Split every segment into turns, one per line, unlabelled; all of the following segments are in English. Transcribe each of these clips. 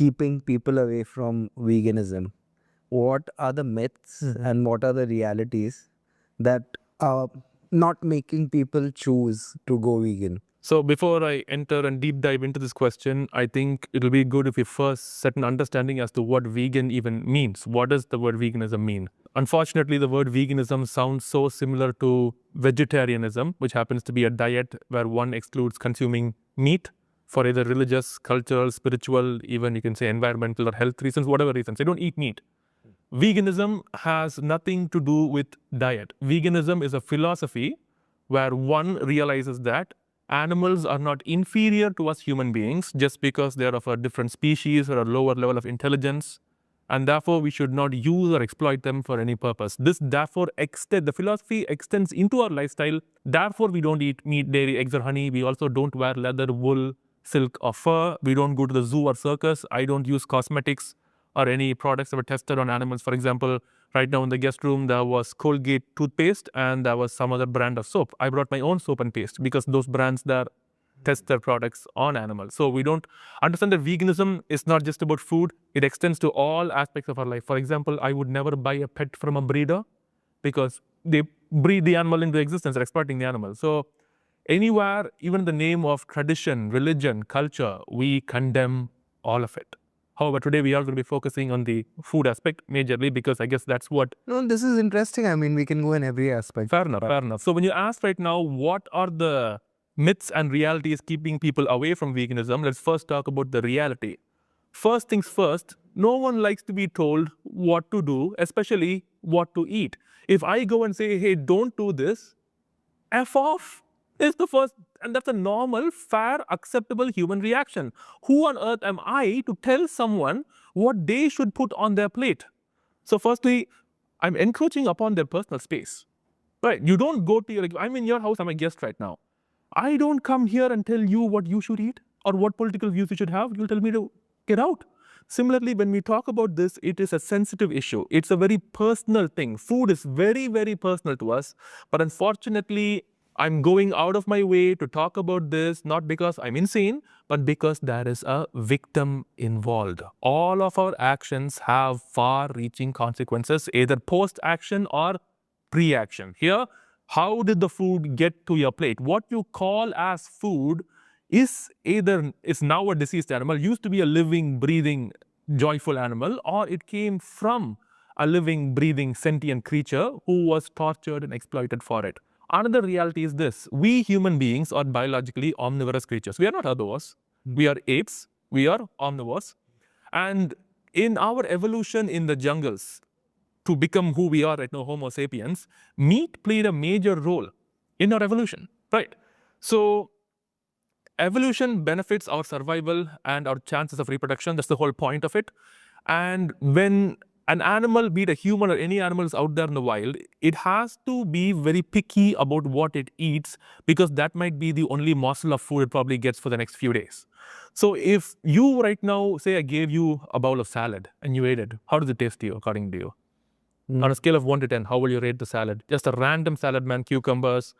keeping people away from veganism? What are the myths and what are the realities that are not making people choose to go vegan?
So before I enter and deep dive into this question, I think it'll be good if we first set an understanding as to what vegan even means. What does the word veganism mean? Unfortunately, the word veganism sounds so similar to vegetarianism, which happens to be a diet where one excludes consuming meat for either religious, cultural, spiritual, even you can say environmental or health reasons, whatever reasons. They don't eat meat. Veganism has nothing to do with diet. Veganism is a philosophy where one realizes that animals are not inferior to us human beings just because they are of a different species or a lower level of intelligence, and therefore we should not use or exploit them for any purpose. This therefore the philosophy extends into our lifestyle. Therefore we don't eat meat, dairy, eggs or honey. We also don't wear leather, wool, silk or fur. We don't go to the zoo or circus. I don't use cosmetics or any products that were tested on animals. For example, right now in the guest room, there was Colgate toothpaste and there was some other brand of soap. I brought my own soap and paste because those brands there test their products on animals. So we don't understand that veganism is not just about food. It extends to all aspects of our life. For example, I would never buy a pet from a breeder because they breed the animal into existence, they're exploiting the animal. So anywhere, even in the name of tradition, religion, culture, we condemn all of it. However, today we are going to be focusing on the food aspect majorly because I guess that's what...
No, this is interesting. I mean, we can go in every aspect.
Fair enough, fair enough. So when you ask right now, what are the myths and realities keeping people away from veganism? Let's first talk about the reality. First things first, no one likes to be told what to do, especially what to eat. If I go and say, hey, don't do this, F off is the first, and that's a normal, fair, acceptable human reaction. Who on earth am I to tell someone what they should put on their plate? So firstly, I'm encroaching upon their personal space. Right? You don't go to your, like, I'm in your house, I'm a guest right now. I don't come here and tell you what you should eat or what political views you should have. You'll tell me to get out. Similarly, when we talk about this, it is a sensitive issue. It's a very personal thing. Food is very, very personal to us. But unfortunately, I'm going out of my way to talk about this, not because I'm insane, but because there is a victim involved. All of our actions have far-reaching consequences, either post-action or pre-action. Here, how did the food get to your plate? What you call as food is now a deceased animal, used to be a living, breathing, joyful animal, or it came from a living, breathing, sentient creature who was tortured and exploited for it. Another reality is this: we human beings are biologically omnivorous creatures. We are not herbivores. We are apes. We are omnivores. And in our evolution in the jungles, to become who we are right now, Homo sapiens, meat played a major role in our evolution, right? So evolution benefits our survival and our chances of reproduction. That's the whole point of it. And when an animal, be it a human or any animals out there in the wild, it has to be very picky about what it eats because that might be the only morsel of food it probably gets for the next few days. So if you right now, say I gave you a bowl of salad and you ate it, how does it taste to you according to you? On a scale of 1 to 10, how will you rate the salad? Just a random salad, man, cucumbers,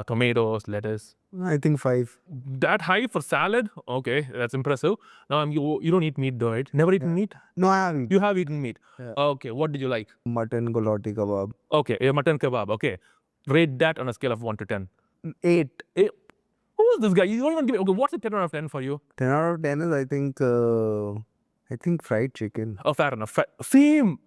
tomatoes, lettuce.
I think 5.
That high for salad? Okay, that's impressive. Now, you don't eat meat though, right? Never eaten meat?
No, I haven't.
You have eaten meat?
Yeah.
Okay, what did you like?
Mutton golati kebab.
Okay, yeah, mutton kebab, okay. Rate that on a scale of 1 to 10.
8.
Who is this guy? You don't even give me, okay, what's a 10 out of 10 for you?
10 out of 10 is, I think fried chicken.
Oh, fair enough. Same.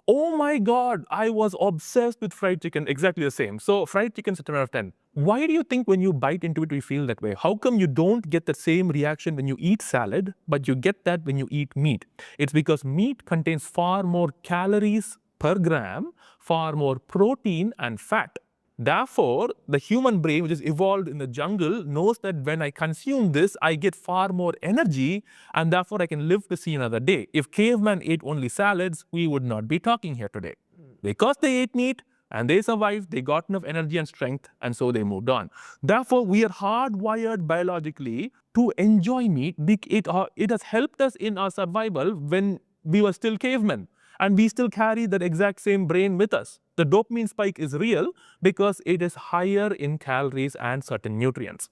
Oh my God, I was obsessed with fried chicken, exactly the same. So fried chicken is a 10 out of 10. Why do you think when you bite into it, we feel that way? How come you don't get the same reaction when you eat salad, but you get that when you eat meat? It's because meat contains far more calories per gram, far more protein and fat. Therefore, the human brain, which is evolved in the jungle, knows that when I consume this, I get far more energy and therefore I can live to see another day. If cavemen ate only salads, we would not be talking here today. Because they ate meat and they survived, they got enough energy and strength and so they moved on. Therefore, we are hardwired biologically to enjoy meat. It has helped us in our survival when we were still cavemen. And we still carry that exact same brain with us. The dopamine spike is real because it is higher in calories and certain nutrients.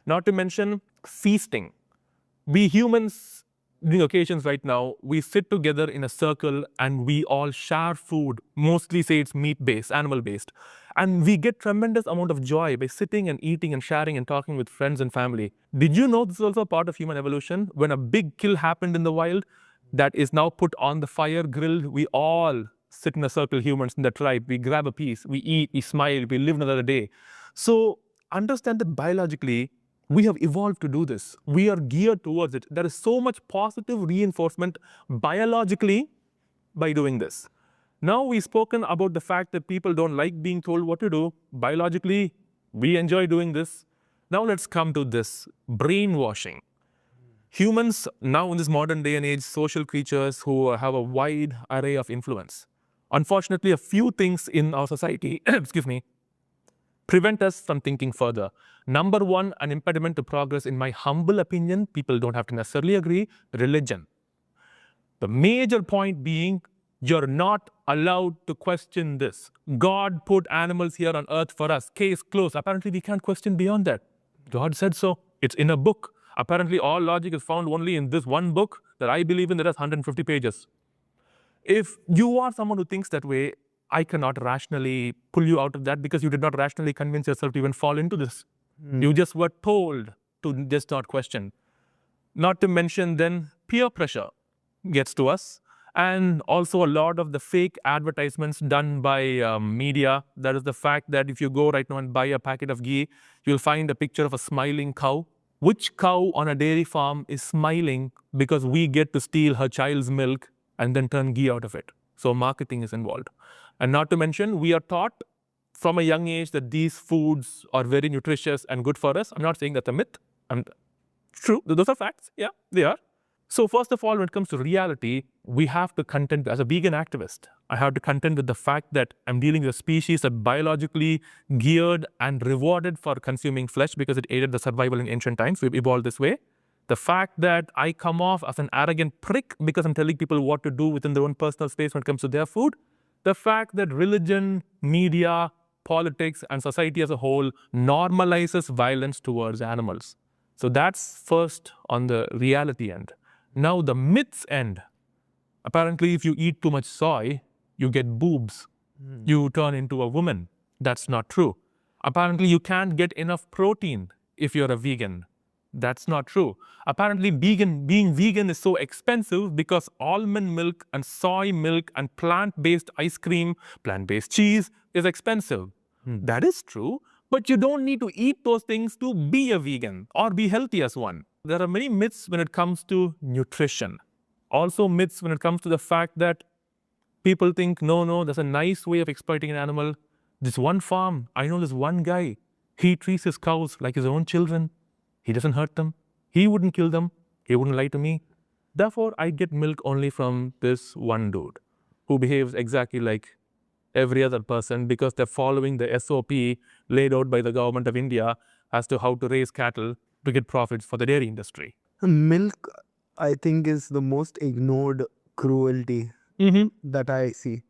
Not to mention feasting. We humans during occasions right now, we sit together in a circle and we all share food, mostly say it's meat-based, animal-based. And we get tremendous amount of joy by sitting and eating and sharing and talking with friends and family. Did you know this is also a part of human evolution? When a big kill happened in the wild, that is now put on the fire grill, we all sit in a circle, humans in the tribe, we grab a piece, we eat, we smile, we live another day. So understand that biologically, we have evolved to do this. We are geared towards it. There is so much positive reinforcement biologically by doing this. Now we've spoken about the fact that people don't like being told what to do. Biologically, we enjoy doing this. Now let's come to this brainwashing. Humans now in this modern day and age, social creatures who have a wide array of influence. Unfortunately, a few things in our society, excuse me, prevent us from thinking further. Number one, an impediment to progress, in my humble opinion, people don't have to necessarily agree, religion. The major point being, you're not allowed to question this. God put animals here on earth for us. Case closed. Apparently, we can't question beyond that. God said so. It's in a book. Apparently, all logic is found only in this one book that I believe in that has 150 pages. If you are someone who thinks that way, I cannot rationally pull you out of that because you did not rationally convince yourself to even fall into this. You just were told to just not question. Not to mention then peer pressure gets to us, and also a lot of the fake advertisements done by media. That is the fact that if you go right now and buy a packet of ghee, you'll find a picture of a smiling cow. Which cow on a dairy farm is smiling because we get to steal her child's milk and then turn ghee out of it? So marketing is involved. And not to mention, we are taught from a young age that these foods are very nutritious and good for us. I'm not saying that's a myth. True, those are facts. Yeah, they are. So first of all, when it comes to reality, we have to contend, as a vegan activist, I have to contend with the fact that I'm dealing with a species that biologically geared and rewarded for consuming flesh because it aided the survival in ancient times. We've evolved this way. The fact that I come off as an arrogant prick because I'm telling people what to do within their own personal space when it comes to their food. The fact that religion, media, politics, and society as a whole normalizes violence towards animals. So that's first on the reality end. Now the myths end. Apparently, if you eat too much soy, you get boobs. You turn into a woman. That's not true. Apparently, you can't get enough protein if you're a vegan. That's not true. Apparently, being vegan is so expensive because almond milk and soy milk and plant-based ice cream, plant-based cheese is expensive. That is true, but you don't need to eat those things to be a vegan or be healthy as one. There are many myths when it comes to nutrition. Also myths when it comes to the fact that people think, no, there's a nice way of exploiting an animal. This one farm, I know this one guy, he treats his cows like his own children. He doesn't hurt them. He wouldn't kill them. He wouldn't lie to me. Therefore, I get milk only from this one dude who behaves exactly like every other person because they're following the SOP laid out by the government of India as to how to raise cattle to get profits for the dairy industry.
Milk, I think, is the most ignored cruelty that I see.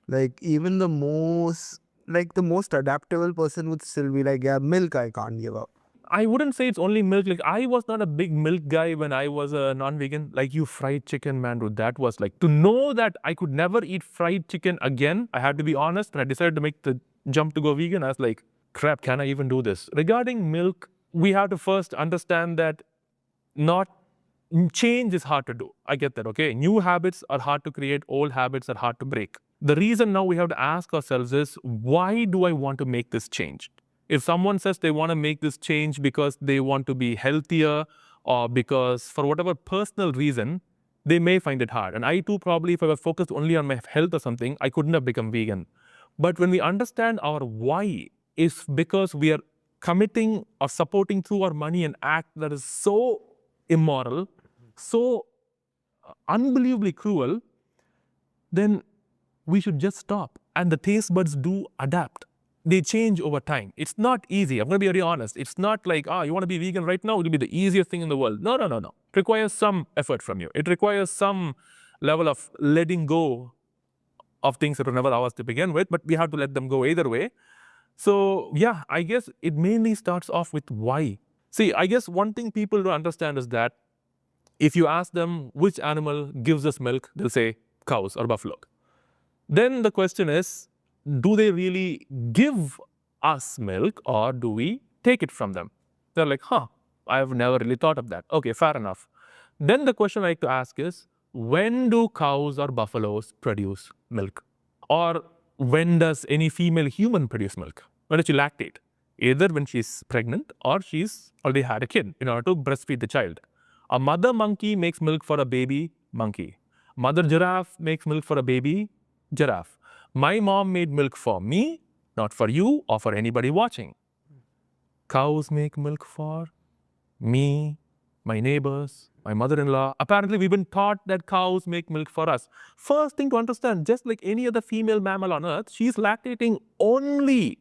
Like even the most adaptable person would still be like, yeah, milk I can't give up.
I wouldn't say it's only milk. Like, I was not a big milk guy when I was a non-vegan. Like, you fried chicken, man, dude, that was like, to know that I could never eat fried chicken again, I had to be honest, and I decided to make the jump to go vegan. I was like, crap, can I even do this? Regarding milk, we have to first understand that change is hard to do. I get that, okay? New habits are hard to create, old habits are hard to break. The reason now we have to ask ourselves is, why do I want to make this change? If someone says they want to make this change because they want to be healthier or because for whatever personal reason, they may find it hard. And I too, probably, if I were focused only on my health or something, I couldn't have become vegan. But when we understand our why is because we are committing or supporting through our money an act that is so immoral, so unbelievably cruel, then we should just stop. And the taste buds do adapt. They change over time. It's not easy. I'm going to be very honest. It's not like, you want to be vegan right now? It'll be the easiest thing in the world. No. It requires some effort from you. It requires some level of letting go of things that were never ours to begin with, but we have to let them go either way. So yeah, I guess it mainly starts off with why. See, I guess one thing people don't understand is that If you ask them which animal gives us milk, they'll say cows or buffalo. Then the question is, do they really give us milk or do we take it from them? They're like, I've never really thought of that. Okay, fair enough. Then the question I like to ask is, when do cows or buffaloes produce milk? Or when does any female human produce milk? When does she lactate? Either when she's pregnant or she's already had a kid in order to breastfeed the child. A mother monkey makes milk for a baby monkey. Mother giraffe makes milk for a baby giraffe. My mom made milk for me, not for you or for anybody watching. Cows make milk for me, my neighbors, my mother-in-law. Apparently, we've been taught that cows make milk for us. First thing to understand, just like any other female mammal on earth, she's lactating only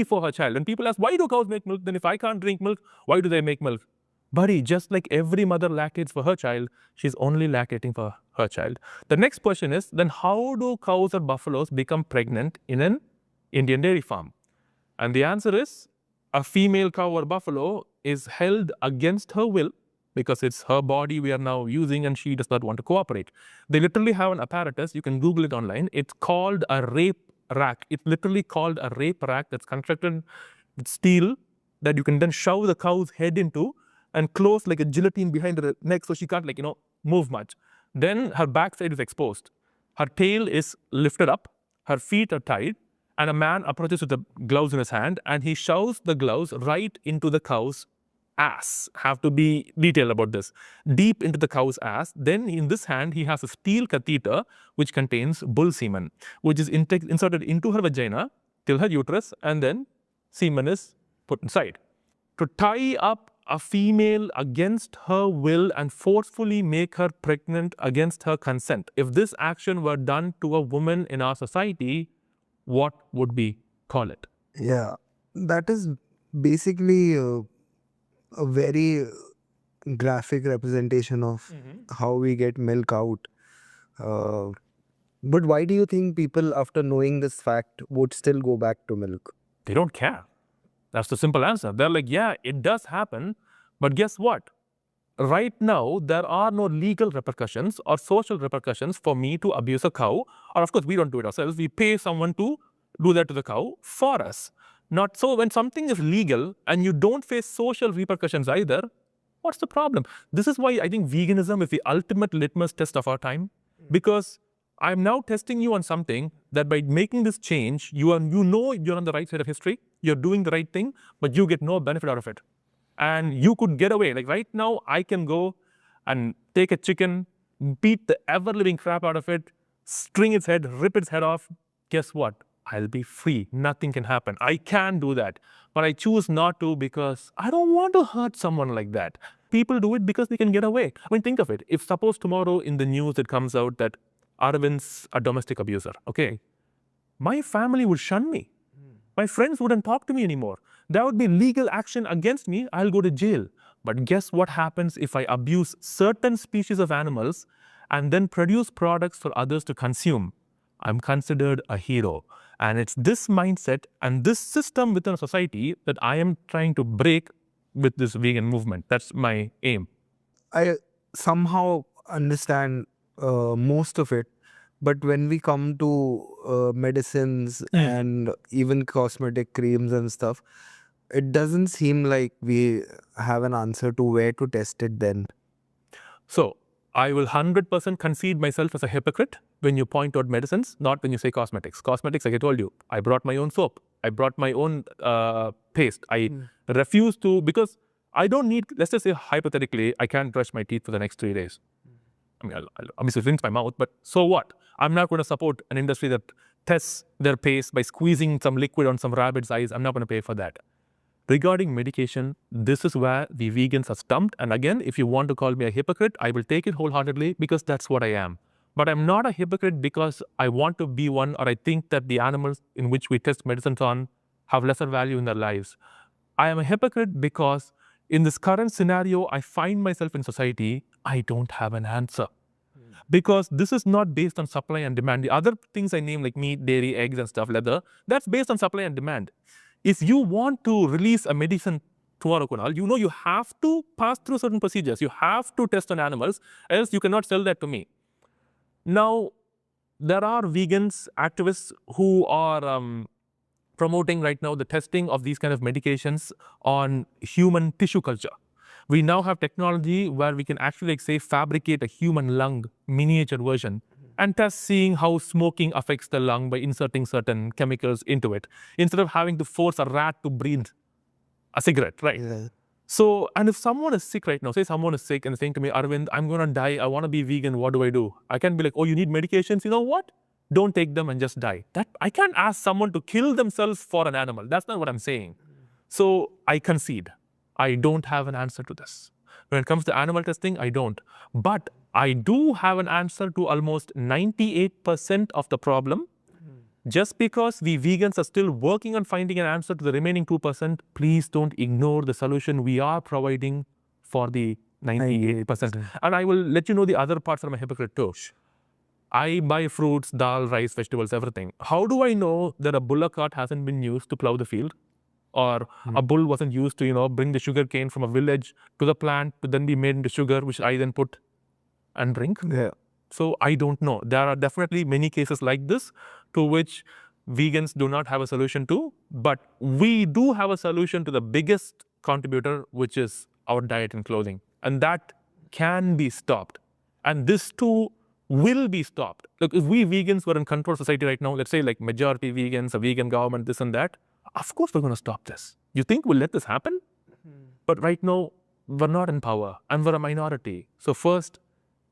for her child. And people ask, why do cows make milk? Then if I can't drink milk, why do they make milk? Buddy, just like every mother lactates for her child, she's only lactating for her child. The next question is, then how do cows or buffaloes become pregnant in an Indian dairy farm? And the answer is, a female cow or buffalo is held against her will because it's her body we are now using and she does not want to cooperate. They literally have an apparatus, you can Google it online, it's called a rape rack. It's literally called a rape rack that's constructed with steel that you can then shove the cow's head into and close like a guillotine behind her neck so she can't move much. Then her backside is exposed. Her tail is lifted up, her feet are tied, and a man approaches with the gloves in his hand and he shoves the gloves right into the cow's ass. Have to be detailed about this. Deep into the cow's ass. Then in this hand, he has a steel catheter which contains bull semen, which is inserted into her vagina till her uterus, and then semen is put inside. To tie up a female against her will and forcefully make her pregnant against her consent. If this action were done to a woman in our society, what would we call it?
Yeah, that is basically a very graphic representation of how we get milk out. But why do you think people, after knowing this fact, would still go back to milk?
They don't care. That's the simple answer. They're like, yeah, it does happen, but guess what? Right now, there are no legal repercussions or social repercussions for me to abuse a cow. Or of course, we don't do it ourselves. We pay someone to do that to the cow for us. Not so when something is legal and you don't face social repercussions either, what's the problem? This is why I think veganism is the ultimate litmus test of our time. Because I'm now testing you on something that by making this change, you know you're on the right side of history, you're doing the right thing, but you get no benefit out of it. And you could get away. Like right now, I can go and take a chicken, beat the ever-living crap out of it, string its head, rip its head off. Guess what? I'll be free. Nothing can happen. I can do that. But I choose not to because I don't want to hurt someone like that. People do it because they can get away. I mean, think of it. If suppose tomorrow in the news it comes out that Arvind's a domestic abuser, okay? My family would shun me. My friends wouldn't talk to me anymore. There would be legal action against me. I'll go to jail. But guess what happens if I abuse certain species of animals and then produce products for others to consume? I'm considered a hero. And it's this mindset and this system within a society that I am trying to break with this vegan movement. That's my aim.
I somehow understand most of it, but when we come to medicines and even cosmetic creams and stuff, it doesn't seem like we have an answer to where to test it then.
So I will 100% concede myself as a hypocrite when you point out medicines, not when you say cosmetics. Cosmetics, like I told you, I brought my own soap. I brought my own paste. I refuse to, because I don't need, let's just say hypothetically, I can't brush my teeth for the next 3 days. I mean, I'll obviously rinse my mouth, but so what? I'm not going to support an industry that tests their paste by squeezing some liquid on some rabbit's eyes. I'm not going to pay for that. Regarding medication, this is where the vegans are stumped. And again, if you want to call me a hypocrite, I will take it wholeheartedly because that's what I am. But I'm not a hypocrite because I want to be one, or I think that the animals in which we test medicines on have lesser value in their lives. I am a hypocrite because in this current scenario, I find myself in society, I don't have an answer. Because this is not based on supply and demand. The other things I name, like meat, dairy, eggs and stuff, leather, that's based on supply and demand. If you want to release a medicine tomorrow, Kunal, you have to pass through certain procedures. You have to test on animals, else you cannot sell that to me. Now, there are vegans, activists who are promoting right now the testing of these kind of medications on human tissue culture. We now have technology where we can actually, like, say, fabricate a human lung miniature version and test seeing how smoking affects the lung by inserting certain chemicals into it, instead of having to force a rat to breathe a cigarette, right?
Yeah.
So, and if someone is sick right now, say someone is sick and saying to me, Arvind, I'm going to die, I want to be vegan, what do I do? I can't be like, oh, you need medications, you know what? Don't take them and just die. That I can't ask someone to kill themselves for an animal. That's not what I'm saying. So I concede. I don't have an answer to this. When it comes to animal testing, I don't. But I do have an answer to almost 98% of the problem. Just because we vegans are still working on finding an answer to the remaining 2%, please don't ignore the solution we are providing for the 98%. And I will let you know the other parts I'm a hypocrite too. I buy fruits, dal, rice, vegetables, everything. How do I know that a bullock cart hasn't been used to plow the field? Or a bull wasn't used to, bring the sugar cane from a village to the plant to then be made into sugar, which I then put and drink?
Yeah.
So I don't know. There are definitely many cases like this to which vegans do not have a solution to, but we do have a solution to the biggest contributor, which is our diet and clothing. And that can be stopped. And this too will be stopped. Look, if we vegans were in control of society right now, let's say like majority vegans, a vegan government, this and that, of course we're going to stop this. You think we'll let this happen? But right now, we're not in power and we're a minority. So first,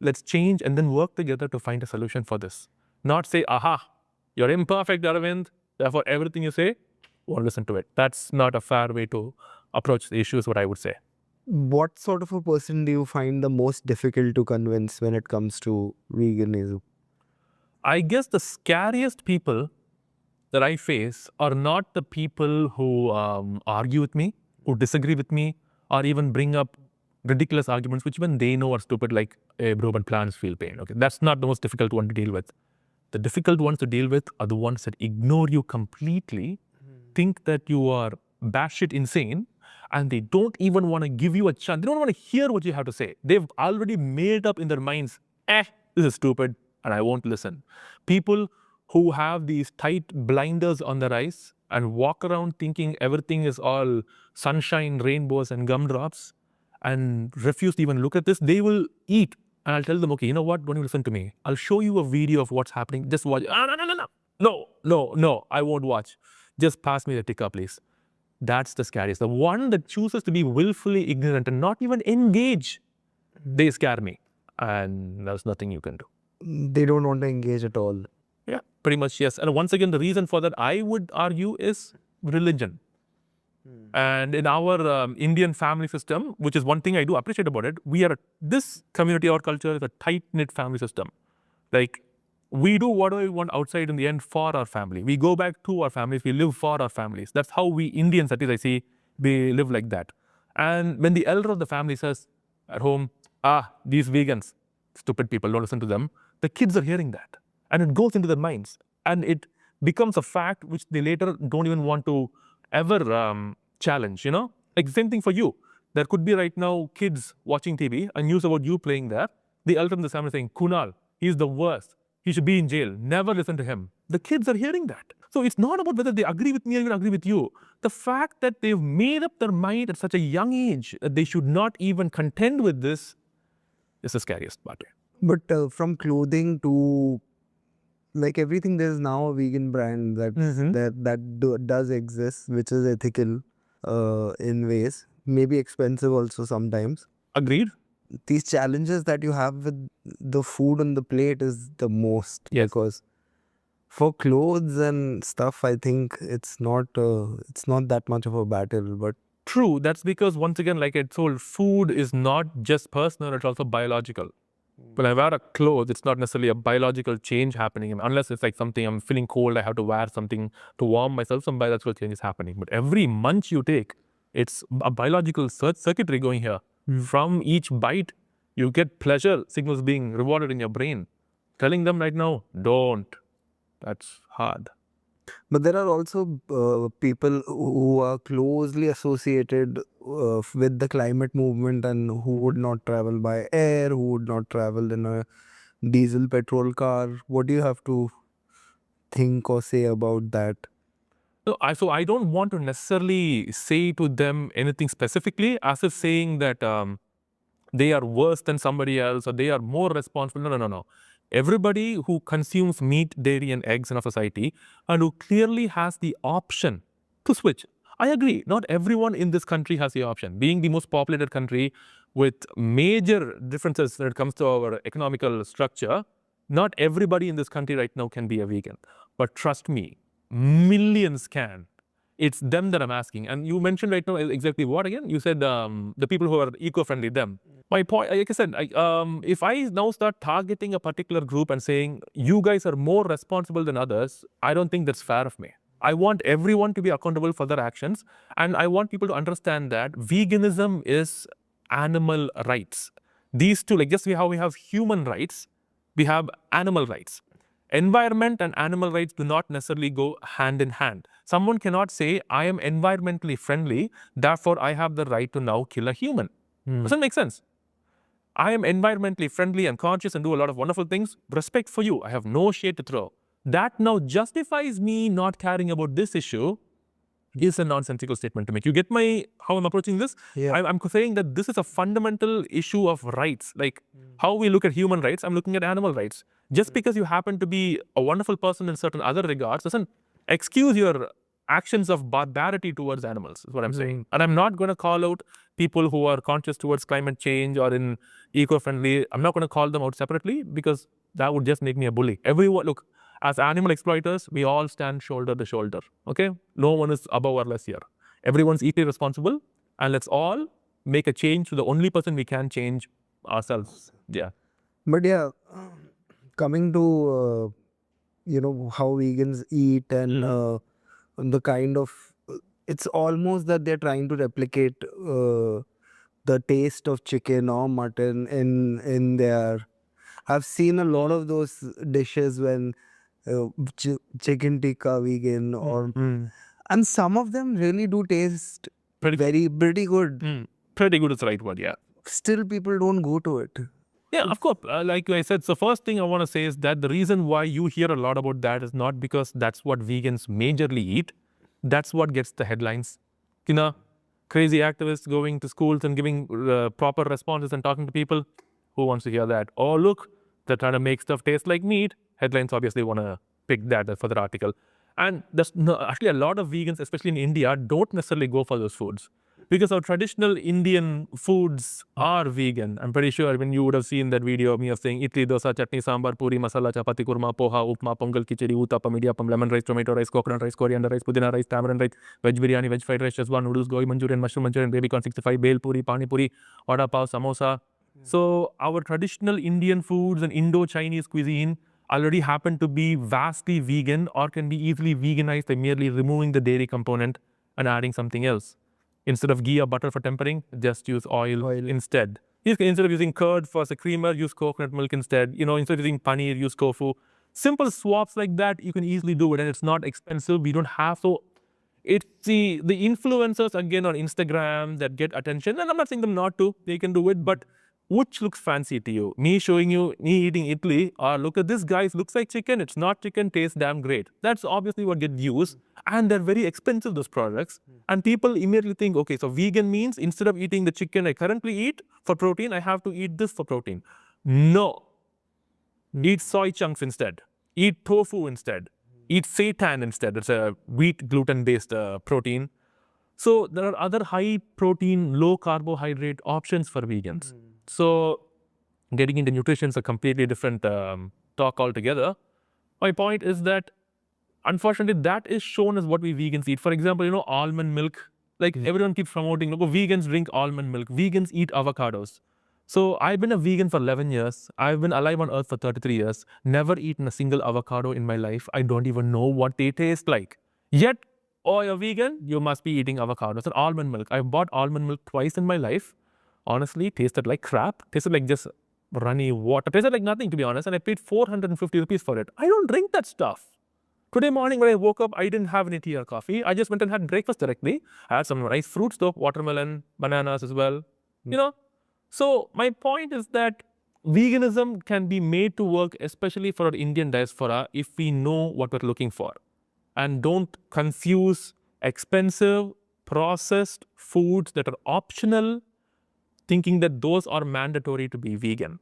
let's change and then work together to find a solution for this. Not say, aha, you're imperfect, Arvind, therefore everything you say, won't listen to it. That's not a fair way to approach the issue, is what I would say.
What sort of a person do you find the most difficult to convince when it comes to veganism?
I guess the scariest people that I face are not the people who argue with me, who disagree with me, or even bring up ridiculous arguments, which even they know are stupid, like, hey, bro, but plants feel pain. Okay, that's not the most difficult one to deal with. The difficult ones to deal with are the ones that ignore you completely, think that you are batshit insane, and they don't even want to give you a chance. They don't want to hear what you have to say. They've already made up in their minds, this is stupid, and I won't listen. People who have these tight blinders on their eyes and walk around thinking everything is all sunshine, rainbows, and gumdrops, and refuse to even look at this, they will eat. And I'll tell them, okay, you know what? Don't you listen to me. I'll show you a video of what's happening. Just watch. No, I won't watch. Just pass me the tikka, please. That's the scariest. The one that chooses to be willfully ignorant and not even engage, they scare me. And there's nothing you can do.
They don't want to engage at all.
Yeah, pretty much, yes. And once again, the reason for that, I would argue, is religion. And in our Indian family system, which is one thing I do appreciate about it, this community or culture is a tight-knit family system. Like, we do what we want outside in the end for our family. We go back to our families, we live for our families. That's how we Indians, at least I see, we live like that. And when the elder of the family says at home, these vegans, stupid people, don't listen to them, the kids are hearing that. And it goes into their minds. And it becomes a fact which they later don't even want to ever challenge, Like the same thing for you. There could be right now kids watching TV and news about you playing there. The elder in the family saying, Kunal, he's the worst. He should be in jail. Never listen to him. The kids are hearing that. So it's not about whether they agree with me or even agree with you. The fact that they've made up their mind at such a young age that they should not even contend with this is the scariest part.
But from clothing to like everything, there's now a vegan brand that does exist, which is ethical in ways, maybe expensive also sometimes.
Agreed.
These challenges that you have with the food on the plate is the most.
Yes.
Because for clothes and stuff, I think it's not that much of a battle. But
true, that's because, once again, like I told, food is not just personal, it's also biological. When I wear a clothes, it's not necessarily a biological change happening. Unless it's like something, I'm feeling cold, I have to wear something to warm myself, some biological change is happening. But every munch you take, it's a biological circuitry going here. From each bite, you get pleasure signals being rewarded in your brain. Telling them right now, don't. That's hard.
But there are also people who are closely associated with the climate movement and who would not travel by air, who would not travel in a diesel petrol car. What do you have to think or say about that?
So I don't want to necessarily say to them anything specifically as if saying that they are worse than somebody else or they are more responsible. No, no, no, no. Everybody who consumes meat, dairy, and eggs in our society and who clearly has the option to switch. I agree. Not everyone in this country has the option. Being the most populated country with major differences when it comes to our economical structure, not everybody in this country right now can be a vegan. But trust me, millions can. It's them that I'm asking. And you mentioned right now exactly what again? You said the people who are eco-friendly, them. My point, like I said, if I now start targeting a particular group and saying, you guys are more responsible than others, I don't think that's fair of me. I want everyone to be accountable for their actions. And I want people to understand that veganism is animal rights. These two, like just how we have human rights, we have animal rights. Environment and animal rights do not necessarily go hand in hand. Someone cannot say, I am environmentally friendly, therefore I have the right to now kill a human. Doesn't make sense. I am environmentally friendly and conscious and do a lot of wonderful things. Respect for you. I have no shade to throw. That now justifies me not caring about this issue is a nonsensical statement to make. You get how I'm approaching this?
Yeah.
I'm saying that this is a fundamental issue of rights. Like how we look at human rights, I'm looking at animal rights. Just because you happen to be a wonderful person in certain other regards doesn't excuse your actions of barbarity towards animals, is what I'm saying. And I'm not going to call out people who are conscious towards climate change or in eco-friendly. I'm not going to call them out separately because that would just make me a bully. Everyone, look, as animal exploiters, we all stand shoulder to shoulder, okay? No one is above or less here. Everyone's equally responsible, and let's all make a change to the only person we can change, ourselves. Yeah.
But yeah, coming to, how vegans eat and the kind of, it's almost that they're trying to replicate the taste of chicken or mutton in their. I've seen a lot of those dishes when chicken tikka vegan or and some of them really do taste pretty good.
Pretty good is the right word, yeah.
Still people don't go to it.
Yeah, of course. Like I said, so first thing I want to say is that the reason why you hear a lot about that is not because that's what vegans majorly eat. That's what gets the headlines. You know, crazy activists going to schools and giving proper responses and talking to people. Who wants to hear that? Oh, look, they're trying to make stuff taste like meat. Headlines obviously want to pick that for the article. And there's actually a lot of vegans, especially in India, don't necessarily go for those foods. Because our traditional Indian foods are vegan. I'm pretty sure when you would have seen that video of me of saying idli, dosa, chutney, sambar, puri, masala, chapati, kurma, poha, upma, pongal, khichdi, uttapam, idiyappam, lemon rice, tomato rice, coconut rice, coriander rice, pudina rice, tamarind rice, veg biryani, veg fried rice, Shezwan noodles, gobi manchurian, mushroom manchurian, baby corn 65, bel puri, pani puri, vada pav, samosa. So our traditional Indian foods and Indo-Chinese cuisine already happen to be vastly vegan or can be easily veganized by merely removing the dairy component and adding something else. Instead of ghee or butter for tempering, just use oil instead. Instead of using curd for the creamer, use coconut milk instead. Instead of using paneer, use tofu. Simple swaps like that, you can easily do it, and it's not expensive. We don't have to. It's the influencers again on Instagram that get attention, and I'm not saying them not to. They can do it, but which looks fancy to you? Me showing you me eating idli, or look at this guy, looks like chicken. It's not chicken, tastes damn great. That's obviously what gets views, and they're very expensive, those products. And people immediately think, okay, so vegan means instead of eating the chicken I currently eat for protein, I have to eat this for protein. No. Eat soy chunks instead. Eat tofu instead. Eat seitan instead. It's a wheat gluten-based protein. So there are other high protein, low carbohydrate options for vegans. So getting into nutrition is a completely different talk altogether. My point is that, unfortunately, that is shown as what we vegans eat. For example, almond milk. Like everyone keeps promoting, look, vegans drink almond milk. Vegans eat avocados. So I've been a vegan for 11 years. I've been alive on earth for 33 years. Never eaten a single avocado in my life. I don't even know what they taste like. Yet, oh, you're vegan? You must be eating avocados and almond milk. I've bought almond milk twice in my life. Honestly, tasted like crap. Tasted like just runny water. Tasted like nothing, to be honest. And I paid 450 rupees for it. I don't drink that stuff. Today morning when I woke up, I didn't have any tea or coffee. I just went and had breakfast directly. I had some nice fruits though, watermelon, bananas as well. You know, so my point is that veganism can be made to work, especially for our Indian diaspora, if we know what we're looking for. And don't confuse expensive, processed foods that are optional, thinking that those are mandatory to be vegan.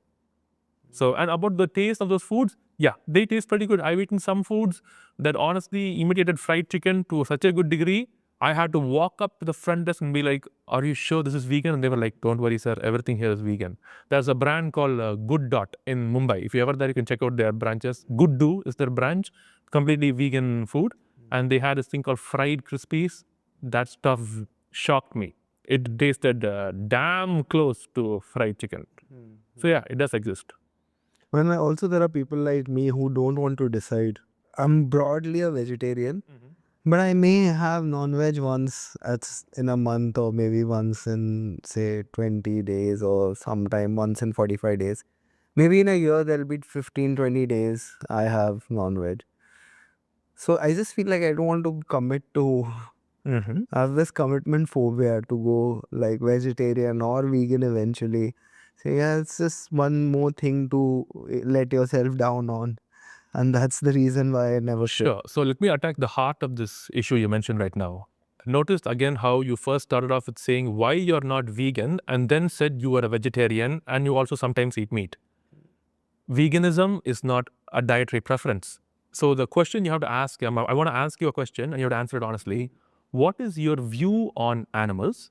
So, and about the taste of those foods, yeah, they taste pretty good. I've eaten some foods that honestly imitated fried chicken to such a good degree. I had to walk up to the front desk and be like, "Are you sure this is vegan?" And they were like, "Don't worry, sir. Everything here is vegan." There's a brand called Good Dot in Mumbai. If you're ever there, you can check out their branches. Good Do is their branch, completely vegan food. And they had this thing called fried crispies. That stuff shocked me. It tasted damn close to fried chicken. So yeah, it does exist.
When also there are people like me who don't want to decide. I'm broadly a vegetarian, but I may have non-veg once in a month, or maybe once in say 20 days, or sometime once in 45 days. Maybe in a year there'll be 15, 20 days I have non-veg. So I just feel like I don't want to commit to I have this commitment phobia to go like vegetarian or vegan eventually. So yeah, it's just one more thing to let yourself down on. And that's the reason why I never should.
Sure. So let me attack the heart of this issue you mentioned right now. Notice again how you first started off with saying why you're not vegan and then said you are a vegetarian and you also sometimes eat meat. Veganism is not a dietary preference. So the question you have to ask, I want to ask you a question and you have to answer it honestly. What is your view on animals?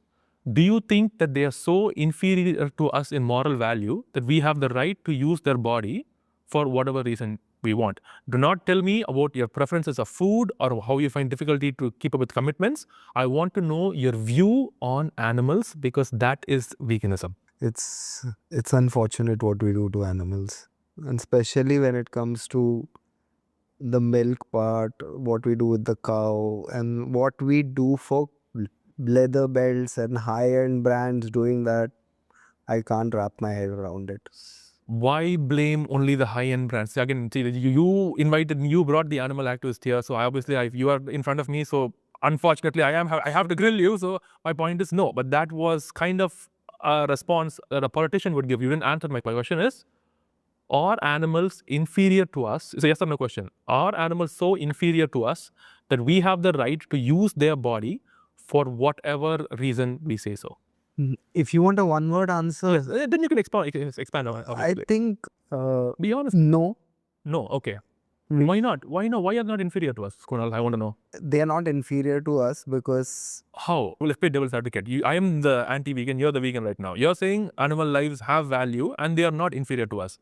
Do you think that they are so inferior to us in moral value that we have the right to use their body for whatever reason we want? Do not tell me about your preferences of food or how you find difficulty to keep up with commitments. I want to know your view on animals because that is veganism.
It's unfortunate what we do to animals, and especially when it comes to the milk part, what we do with the cow, and what we do for leather belts and high-end brands doing that. I can't wrap my head around it.
Why blame only the high-end brands? Again, see, you brought the animal activist here. So you are in front of me. So unfortunately, I have to grill you. So my point is no. But that was kind of a response that a politician would give. You didn't answer my question is, are animals inferior to us? It's a yes or no question. Are animals so inferior to us that we have the right to use their body for whatever reason we say so?
If you want a one-word answer,
then you can expand on it.
I think,
be honest.
no.
No, okay. Why not? Why no? Why are they not inferior to us, Kunal? I want to know.
They are not inferior to us because...
How? Well, let's play devil's advocate. I am the anti-vegan, you're the vegan right now. You're saying animal lives have value and they are not inferior to us.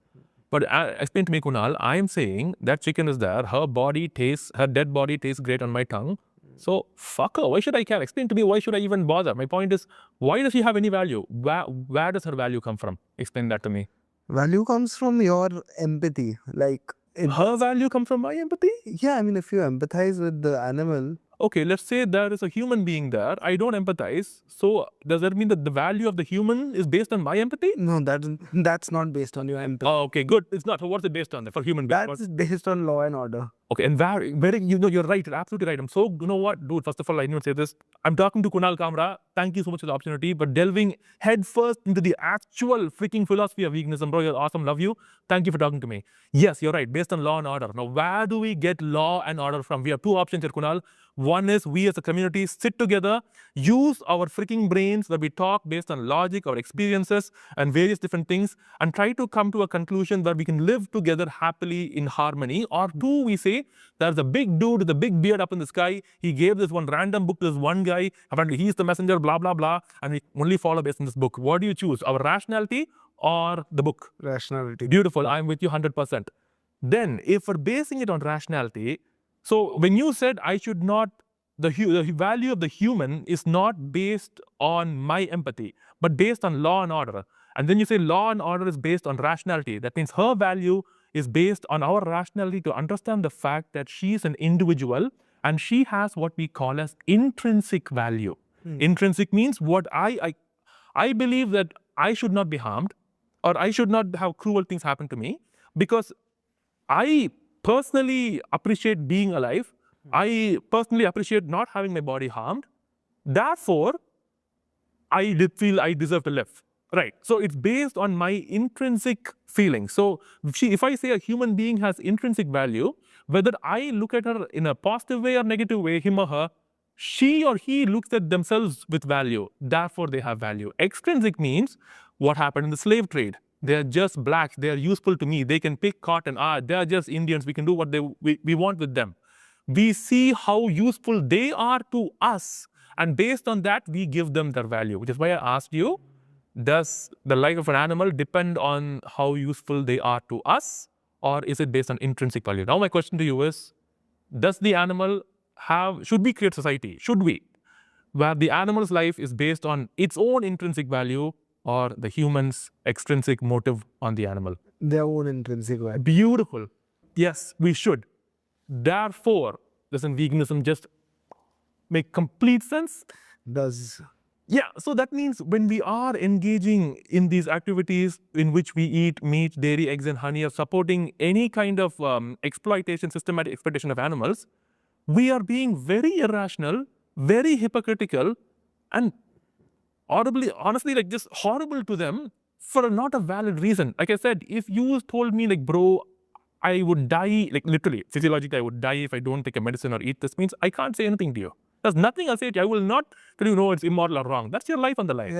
But explain to me, Kunal, I am saying that chicken is there, her dead body tastes great on my tongue. So, fuck her. Why should I care? Explain to me, why should I even bother? My point is, why does she have any value? Where does her value come from? Explain that to me.
Value comes from your empathy. Like...
her value comes from my empathy?
Yeah, I mean, if you empathize with the animal...
Okay, let's say there is a human being there. I don't empathize. So, does that mean that the value of the human is based on my empathy?
No, that's not based on your empathy.
Oh, okay, good. It's not. So, what's it based on for human beings?
That's based on law and order.
Okay, and you're right. You're absolutely right. I'm so, you know what, dude, first of all, I didn't say this. I'm talking to Kunal Kamra. Thank you so much for the opportunity. But delving headfirst into the actual freaking philosophy of veganism, bro, you're awesome. Love you. Thank you for talking to me. Yes, you're right. Based on law and order. Now, where do we get law and order from? We have two options here, Kunal. One is we as a community sit together, use our freaking brains where we talk based on logic, our experiences, and various different things, and try to come to a conclusion where we can live together happily in harmony. Or two, we say, there's a big dude with a big beard up in the sky. He gave this one random book to this one guy. Apparently, he's the messenger, blah, blah, blah. And we only follow based on this book. What do you choose? Our rationality or the book?
Rationality.
Beautiful. I'm with you 100%. Then, if we're basing it on rationality, so when you said I should not, the value of the human is not based on my empathy, but based on law and order. And then you say law and order is based on rationality. That means her value is based on our rationality to understand the fact that she is an individual and she has what we call as intrinsic value. Intrinsic means what I believe that I should not be harmed or I should not have cruel things happen to me because I personally appreciate being alive. I personally appreciate not having my body harmed. Therefore, I did feel I deserve to live. Right. So it's based on my intrinsic feeling. So if I say a human being has intrinsic value, whether I look at her in a positive way or negative way, him or her, she or he looks at themselves with value. Therefore, they have value. Extrinsic means what happened in the slave trade. They're just blacks. They're useful to me. They can pick cotton. They're just Indians. We can do what we want with them. We see how useful they are to us. And based on that, we give them their value, which is why I asked you, does the life of an animal depend on how useful they are to us, or is it based on intrinsic value? Now my question to you is, does the animal should we create society? Should we? Where the animal's life is based on its own intrinsic value or the human's extrinsic motive on the animal?
Their own intrinsic value.
Beautiful. Yes, we should. Therefore, doesn't veganism just make complete sense?
Does.
Yeah, so that means when we are engaging in these activities in which we eat meat, dairy, eggs, and honey, or supporting any kind of exploitation, systematic exploitation of animals, we are being very irrational, very hypocritical, and audibly, honestly, like just horrible to them for not a valid reason. Like I said, if you told me like, bro, I would die, like literally, physiologically, I would die if I don't take a medicine or eat this, means I can't say anything to you. There's nothing I'll say to you. I will not tell you, no, it's immoral or wrong. That's your life on the line.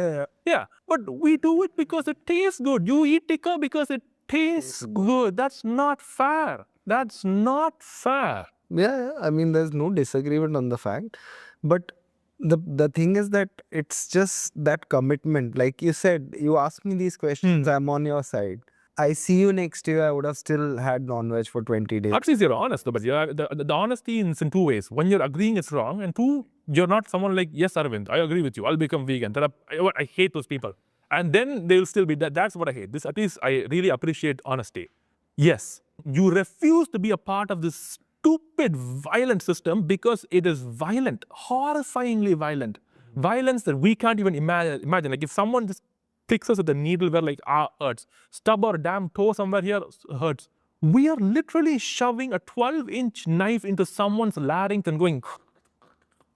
Yeah. But we do it because it tastes good. You eat tikka because it tastes good. That's not fair. That's not fair.
Yeah, I mean, there's no disagreement on the fact. But the thing is that it's just that commitment. Like you said, you ask me these questions, I'm on your side. I see you next year, I would have still had non-veg for 20 days.
At least you're honest, but the honesty is in two ways. One, you're agreeing it's wrong, and two, you're not someone like, yes, Arvind, I agree with you, I'll become vegan. I hate those people. And then they'll still be that. That's what I hate. This, at least I really appreciate honesty. Yes, you refuse to be a part of this stupid, violent system because it is violent, horrifyingly violent. Violence that we can't even imagine. Like if someone just pricks us with a needle where like hurts, stub our damn toe somewhere here hurts. We are literally shoving a 12-inch knife into someone's larynx and going,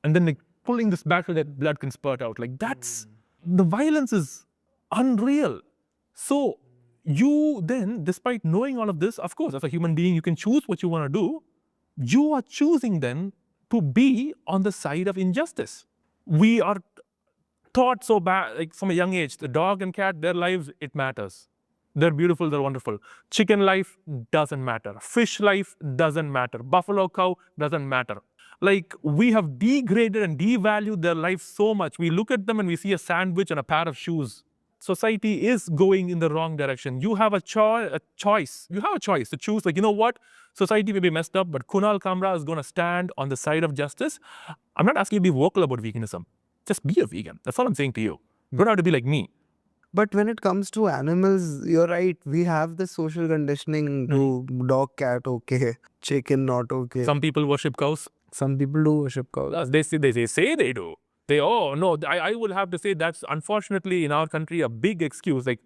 and then like pulling this back so that blood can spurt out. Like that's, the violence is unreal. So you then, despite knowing all of this, of course, as a human being, you can choose what you want to do. You are choosing then to be on the side of injustice. We are taught so bad, like from a young age, the dog and cat, their lives, it matters. They're beautiful, they're wonderful. Chicken life doesn't matter. Fish life doesn't matter. Buffalo cow doesn't matter. Like we have degraded and devalued their life so much. We look at them and we see a sandwich and a pair of shoes. Society is going in the wrong direction. You have a choice. You have a choice to choose, like, you know what? Society may be messed up, but Kunal Kamra is going to stand on the side of justice. I'm not asking you to be vocal about veganism. Just be a vegan. That's all I'm saying to you. You don't have to be like me.
But when it comes to animals, you're right. We have the social conditioning to dog, cat, okay. Chicken, not okay.
Some people worship cows.
Some people do worship cows.
They say they do. Oh, no, I will have to say that's unfortunately in our country a big excuse. Like,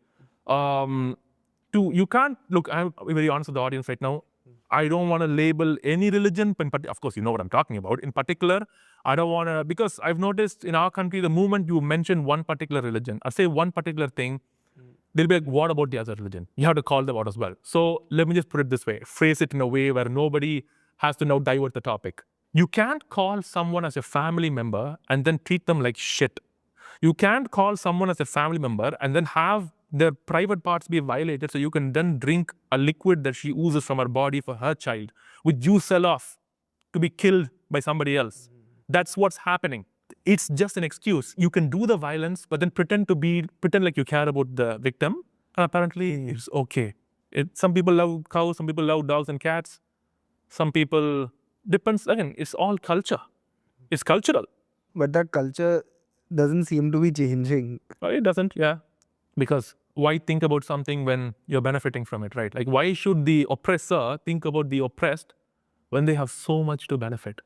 you can't, look, I'm very honest with the audience right now. I don't want to label any religion, but of course, you know what I'm talking about. In particular, I don't want to, because I've noticed in our country, the moment you mention one particular religion, or say one particular thing, they'll be like, what about the other religion? You have to call them out as well. So let me just put it this way, phrase it in a way where nobody has to now divert the topic. You can't call someone as a family member and then treat them like shit. You can't call someone as a family member and then have their private parts be violated so you can then drink a liquid that she oozes from her body for her child, which you sell off to be killed by somebody else. That's what's happening. It's just an excuse. You can do the violence, but then pretend like you care about the victim. And apparently it's okay. Some people love cows, some people love dogs and cats. Some people, depends, again, it's all culture. It's cultural.
But that culture doesn't seem to be changing.
It doesn't, yeah. Because why think about something when you're benefiting from it, right? Like, why should the oppressor think about the oppressed when they have so much to benefit?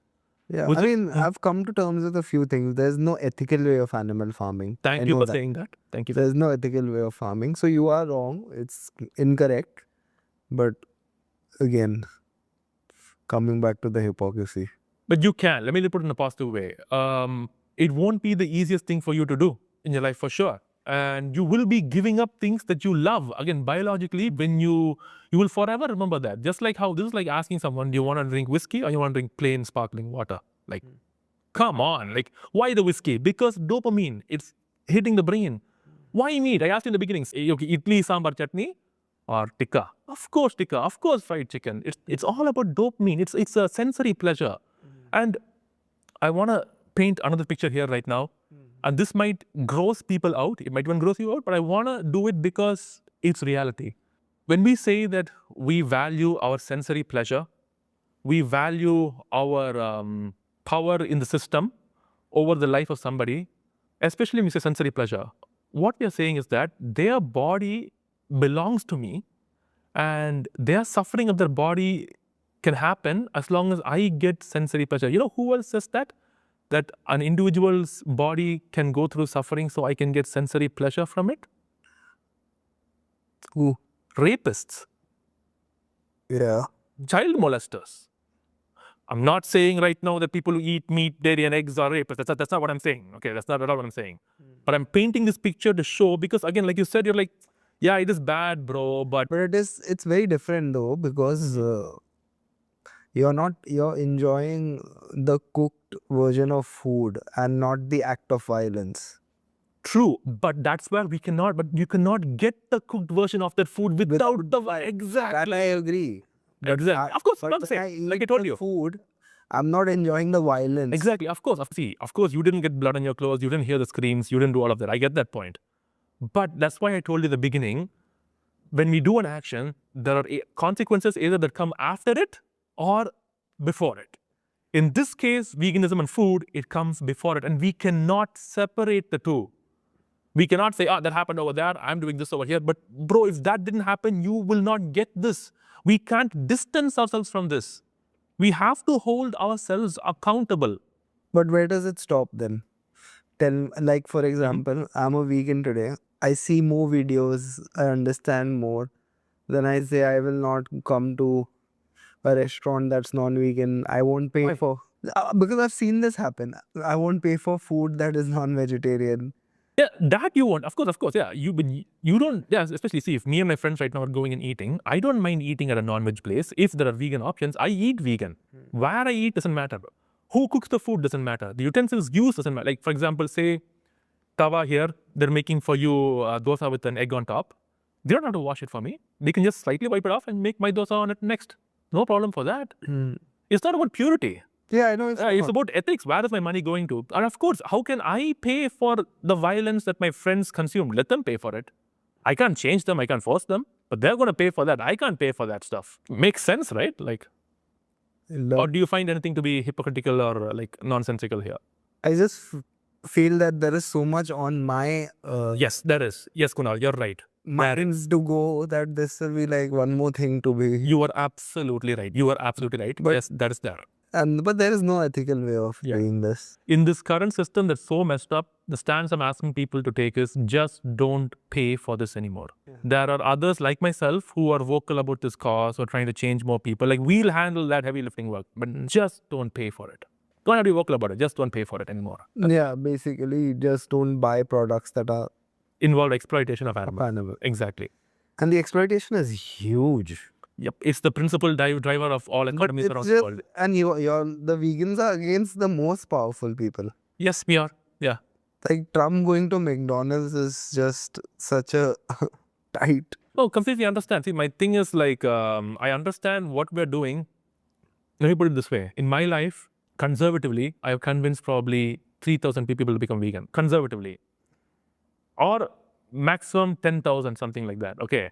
Yeah, I mean, I've come to terms with a few things. There's no ethical way of animal farming.
Thank you for saying that. Thank you.
There's no ethical way of farming. So you are wrong. It's incorrect. But again, coming back to the hypocrisy.
But you can. Let me put it in a positive way. It won't be the easiest thing for you to do in your life for sure. And you will be giving up things that you love. Again, biologically, when you will forever remember that. Just like how this is like asking someone, do you want to drink whiskey or you want to drink plain sparkling water? Like, come on. Like, why the whiskey? Because dopamine, it's hitting the brain. Why meat? I asked you in the beginning, okay, idli, sambar, chutney or tikka. Of course tikka, of course fried chicken. It's all about dopamine. It's a sensory pleasure. And I want to paint another picture here right now. And this might gross people out. It might even gross you out, but I want to do it because it's reality. When we say that we value our sensory pleasure, we value our power in the system over the life of somebody, especially when we say sensory pleasure, what we are saying is that their body belongs to me and their suffering of their body can happen as long as I get sensory pleasure. You know who else says that? That an individual's body can go through suffering so I can get sensory pleasure from it?
Who?
Rapists.
Yeah.
Child molesters. I'm not saying right now that people who eat meat, dairy, and eggs are rapists. That's not what I'm saying. Okay, that's not at all what I'm saying. But I'm painting this picture to show, because again, like you said, you're like, yeah, it is bad, bro, but
it's very different though, because you're enjoying the cooked version of food and not the act of violence.
True, but that's where we cannot, but you cannot get the cooked version of that food without the, exactly.
That I agree.
Exactly. Of course, not saying, like I told you.
Food, I'm not enjoying the violence.
Exactly, of course. See, of course, you didn't get blood on your clothes, you didn't hear the screams, you didn't do all of that. I get that point. But that's why I told you in the beginning, when we do an action, there are consequences either that come after it or before it. In this case, veganism and food, it comes before it, and we cannot separate the two. We cannot say, that happened over there, I'm doing this over here. But bro, if that didn't happen, you will not get this. We can't distance ourselves from this. We have to hold ourselves accountable.
But where does it stop then? Like for example, I'm a vegan today. I see more videos, I understand more. Then I say I will not come to a restaurant that's non-vegan. I won't pay for... because I've seen this happen. I won't pay for food that is non-vegetarian.
Yeah, that you want. Of course, yeah. You don't, yeah, especially see, if me and my friends right now are going and eating, I don't mind eating at a non-veg place. If there are vegan options, I eat vegan. Where I eat doesn't matter. Who cooks the food doesn't matter. The utensils used doesn't matter. Like, for example, say, tawa here, they're making for you dosa with an egg on top. They don't have to wash it for me. They can just slightly wipe it off and make my dosa on it next. No problem for that. It's not about purity.
Yeah, I know.
It's about ethics. Where is my money going to? And of course, how can I pay for the violence that my friends consume? Let them pay for it. I can't change them. I can't force them. But they're going to pay for that. I can't pay for that stuff. Makes sense, right? Like, or do you find anything to be hypocritical or like nonsensical here?
I just feel that there is so much on my...
yes, there is. Yes, Kunal, you're right.
minds to go that this will be like one more thing to be...
You are absolutely right. You are absolutely right. But yes, that is there.
But there is no ethical way of doing this.
In this current system that's so messed up, the stance I'm asking people to take is just don't pay for this anymore. There are others like myself who are vocal about this cause or trying to change more people. Like, we'll handle that heavy lifting work, but just don't pay for it. Don't have to be vocal about it. Just don't pay for it anymore.
Yeah, basically just don't buy products that are...
involve exploitation of animals. Exactly.
And the exploitation is huge.
Yep, it's the principal driver of all economies around the world.
And the vegans are against the most powerful people.
Yes, we are. Yeah.
Like, Trump going to McDonald's is just such a tight...
Oh, completely understand. See, my thing is like, I understand what we're doing. Let me put it this way. In my life, conservatively, I have convinced probably 3,000 people to become vegan. Conservatively. Or maximum 10,000, something like that. Okay.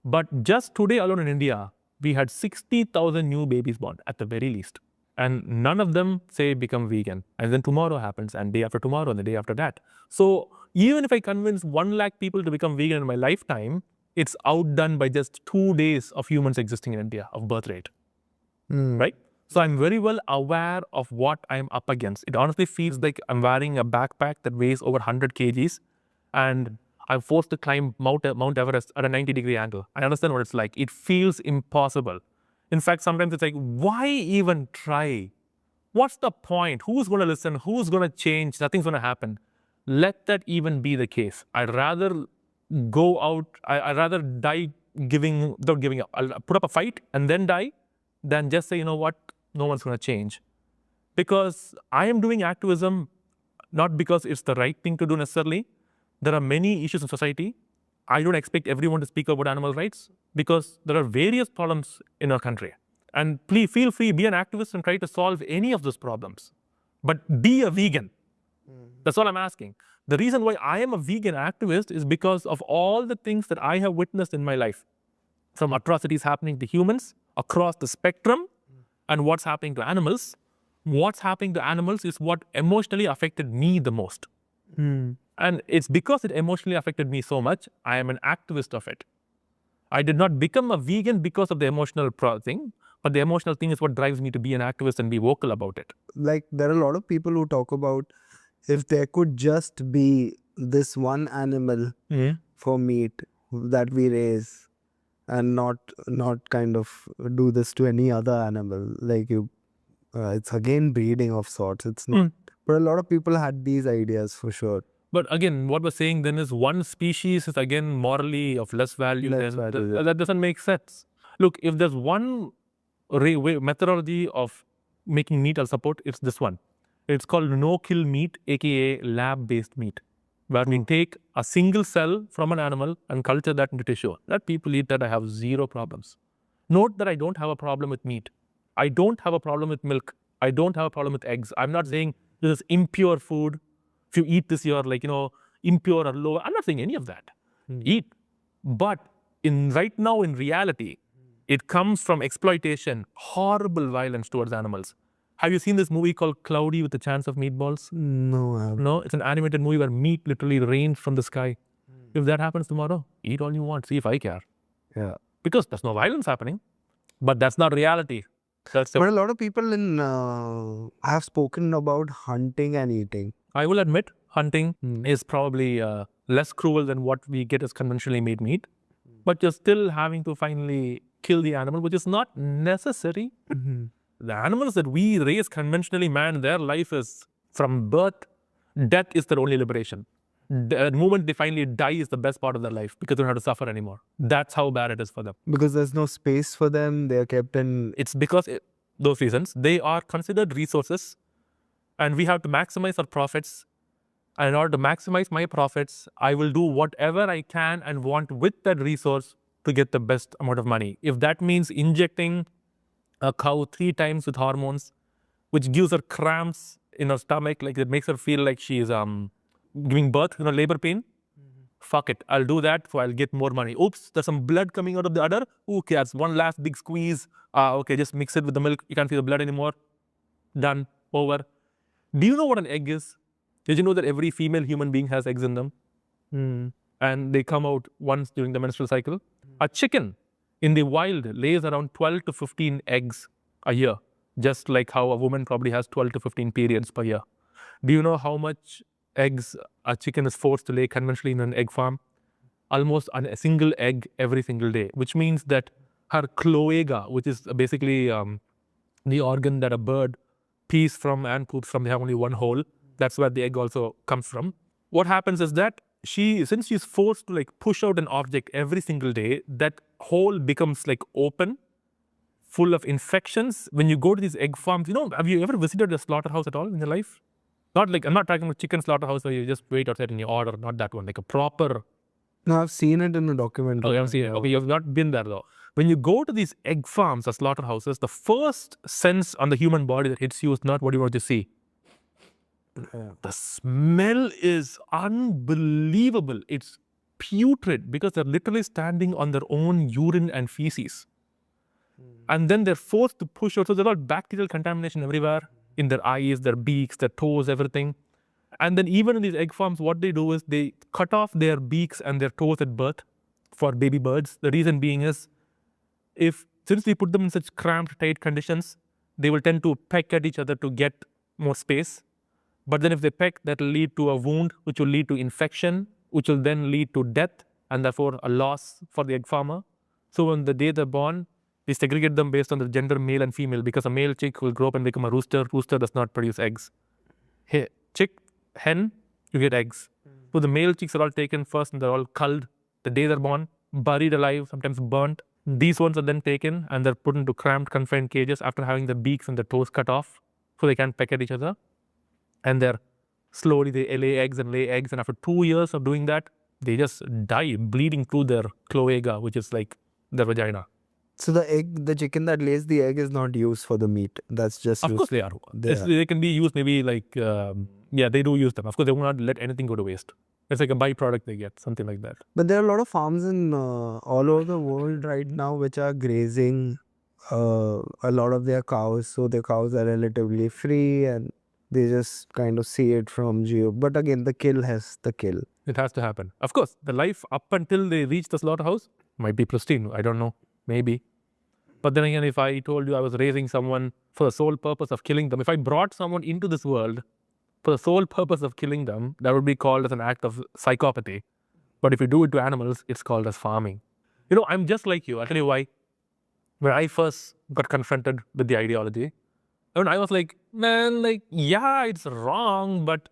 But just today alone in India, we had 60,000 new babies born at the very least. And none of them say become vegan. And then tomorrow happens, and day after tomorrow, and the day after that. So even if I convince 1 lakh people to become vegan in my lifetime, it's outdone by just 2 days of humans existing in India of birth rate. Right? So I'm very well aware of what I'm up against. It honestly feels like I'm wearing a backpack that weighs over 100 kgs. And I'm forced to climb Mount Everest at a 90-degree angle. I understand what it's like. It feels impossible. In fact, sometimes it's like, why even try? What's the point? Who's going to listen? Who's going to change? Nothing's going to happen. Let that even be the case. I'd rather go out, I'd rather die without giving up. I'll put up a fight and then die than just say, you know what, no one's going to change. Because I am doing activism not because it's the right thing to do necessarily. There are many issues in society. I don't expect everyone to speak about animal rights because there are various problems in our country. And please feel free, be an activist and try to solve any of those problems. But be a vegan. That's all I'm asking. The reason why I am a vegan activist is because of all the things that I have witnessed in my life. From atrocities happening to humans across the spectrum and what's happening to animals. What's happening to animals is what emotionally affected me the most. And it's because it emotionally affected me so much, I am an activist of it. I did not become a vegan because of the emotional thing, but the emotional thing is what drives me to be an activist and be vocal about it.
Like, there are a lot of people who talk about if there could just be this one animal for meat that we raise and not kind of do this to any other animal. Like it's again breeding of sorts. It's not. But a lot of people had these ideas for sure.
But again, what we're saying then is one species is again morally of less value. That doesn't make sense. Look, if there's one methodology of making meat I'll support, it's this one. It's called no-kill meat, aka lab-based meat, where we take a single cell from an animal and culture that into tissue. Let people eat that, I have zero problems. Note that I don't have a problem with meat. I don't have a problem with milk. I don't have a problem with eggs. I'm not saying this is impure food. If you eat this, you're like, impure or low. I'm not saying any of that. Eat. But right now in reality, it comes from exploitation, horrible violence towards animals. Have you seen this movie called Cloudy with a Chance of Meatballs?
No, I haven't.
No, it's an animated movie where meat literally rains from the sky. If that happens tomorrow, eat all you want. See if I care.
Yeah.
Because there's no violence happening. But that's not reality.
But a lot of people have spoken about hunting and eating.
I will admit, hunting is probably less cruel than what we get as conventionally made meat. But you're still having to finally kill the animal, which is not necessary. The animals that we raise conventionally, man, their life is from birth, death is their only liberation. The moment they finally die is the best part of their life because they don't have to suffer anymore. That's how bad it is for them.
Because there's no space for them, they're kept in...
It's because those reasons, they are considered resources and we have to maximize our profits. And in order to maximize my profits, I will do whatever I can and want with that resource to get the best amount of money. If that means injecting a cow 3 times with hormones, which gives her cramps in her stomach, like it makes her feel like she is giving birth, labor pain. Fuck it, I'll do that, so I'll get more money. Oops, there's some blood coming out of the udder. Who cares? One last big squeeze. Okay, just mix it with the milk. You can't feel the blood anymore. Done. Over. Do you know what an egg is? Did you know that every female human being has eggs in them? And they come out once during the menstrual cycle? A chicken in the wild lays around 12 to 15 eggs a year, just like how a woman probably has 12 to 15 periods per year. Do you know how much eggs a chicken is forced to lay conventionally in an egg farm? Almost a single egg every single day, which means that her cloaca, which is basically the organ that a bird pees from and poops from, they have only one hole. That's where the egg also comes from. What happens is that since she's forced to push out an object every single day, that hole becomes open, full of infections. When you go to these egg farms, have you ever visited a slaughterhouse at all in your life? Not I'm not talking about chicken slaughterhouse where you just wait outside and you order, not that one, like a proper.
No, I've seen it in a documentary.
Oh, you haven't seen it. Okay, you've not been there though. When you go to these egg farms or slaughterhouses, the first sense on the human body that hits you is not what you want to see. The smell is unbelievable. It's putrid because they're literally standing on their own urine and feces. And then they're forced to push out. So there's all bacterial contamination everywhere in their eyes, their beaks, their toes, everything. And then even in these egg farms, what they do is they cut off their beaks and their toes at birth for baby birds. The reason being is since we put them in such cramped, tight conditions, they will tend to peck at each other to get more space. But then if they peck, that will lead to a wound, which will lead to infection, which will then lead to death, and therefore a loss for the egg farmer. So on the day they're born, We segregate them based on the gender, male and female, because a male chick will grow up and become a rooster. Rooster does not produce eggs. Hey, chick, hen, you get eggs. So the male chicks are all taken first and they're all culled the day they're born, buried alive, sometimes burnt. These ones are then taken and they're put into cramped, confined cages after having the beaks and the toes cut off so they can't peck at each other. And they're slowly, they lay eggs. And after 2 years of doing that, they just die, bleeding through their cloaca, which is like their vagina.
So the chicken that lays the egg is not used for the meat. That's just
Of course they are. They can be used maybe like, they do use them. Of course, they will not let anything go to waste. It's like a byproduct they get, something like that.
But there are a lot of farms in all over the world right now which are grazing a lot of their cows. So their cows are relatively free and they just kind of see it from geo. But again, the kill.
It has to happen. Of course, the life up until they reach the slaughterhouse might be pristine. I don't know. Maybe. But then again, if I told you I was raising someone for the sole purpose of killing them, if I brought someone into this world for the sole purpose of killing them, that would be called as an act of psychopathy. But if you do it to animals, it's called as farming. You know, I'm just like you. I'll tell you why. When I first got confronted with the ideology, I was like, man, like, yeah, it's wrong, but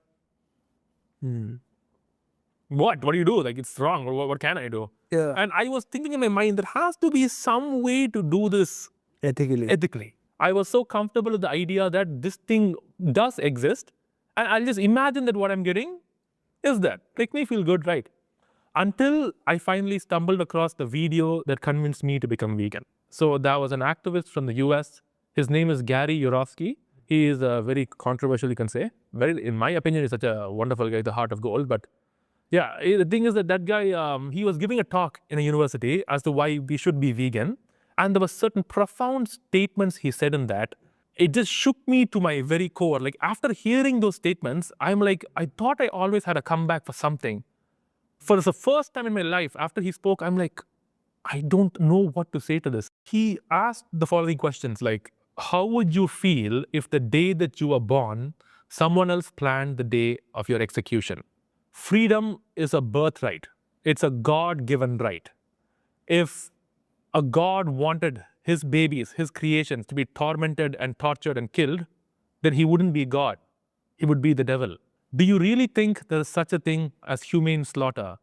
what do you do? Like, it's wrong. What can I do?
Yeah.
And I was thinking in my mind, there has to be some way to do this ethically. I was so comfortable with the idea that this thing does exist. And I'll just imagine that what I'm getting is that. Make me feel good, right? Until I finally stumbled across the video that convinced me to become vegan. So that was an activist from the US. His name is Gary Yourofsky. He is very controversial, you can say. In my opinion, he's such a wonderful guy, the heart of gold. But yeah, the thing is that guy, he was giving a talk in a university as to why we should be vegan. And there were certain profound statements he said in that. It just shook me to my very core. Like after hearing those statements, I'm like, I thought I always had a comeback for something. For the first time in my life, after he spoke, I'm like, I don't know what to say to this. He asked the following questions like, how would you feel if the day that you were born, someone else planned the day of your execution? Freedom is a birthright. It's a God-given right. If a God wanted his babies, his creations to be tormented and tortured and killed, then he wouldn't be God. He would be the devil. Do you really think there is such a thing as humane slaughter?